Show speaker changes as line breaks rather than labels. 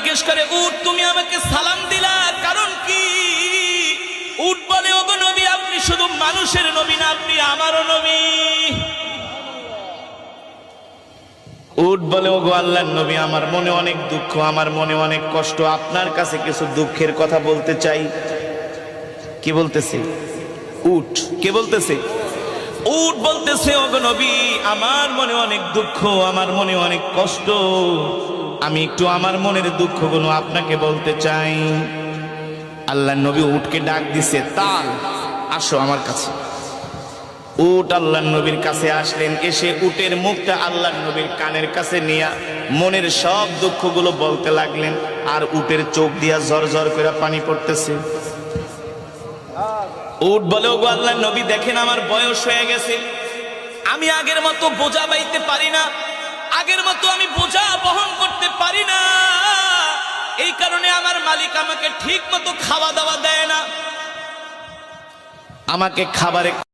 জিজ্ঞেস করে, উট তুমি আমাকে সালাম দিলা কারণ কি? উট বলে, ওগো নবী, আপনি শুধু মানুষের নবী না, আপনি আমারও নবী। উট বলে, ওগো আল্লাহর নবী, আমার মনে অনেক দুঃখ, আমার মনে অনেক কষ্ট, আপনার কাছে কিছু দুঃখের কথা বলতে চাই। কি বলতেছে উট? কে বলতেছে? উট বলতেছে, ওগো নবী, আমার মনে অনেক দুঃখ, আমার মনে অনেক কষ্ট, আমি একটু আমার মনের দুঃখগুলো আপনাকে বলতে চাই। আল্লাহর নবী উটকে ডাক দিছে, তাল, আসো আমার কাছে। উট আল্লাহর নবীর কাছে আসলেন, এসে উটের মুখটা আল্লাহর নবীর কানের কাছে নিয়ে মনের সব দুঃখগুলো বলতে লাগলেন। আর উটের চোখ দিয়া ঝরঝর করে পানি পড়তেছে। উট বলে, ওগো আল্লাহর নবী, দেখেন আমার বয়স হয়ে গেছে, আমি আগের মতো বোঝা বাইতে পারি না, আগের মতো আমি বোঝা বহন করতে পারি না, এই কারণে আমার মালিক আমাকে ঠিক মতো খাওয়া দাওয়া দেয় না, আমাকে খাবারে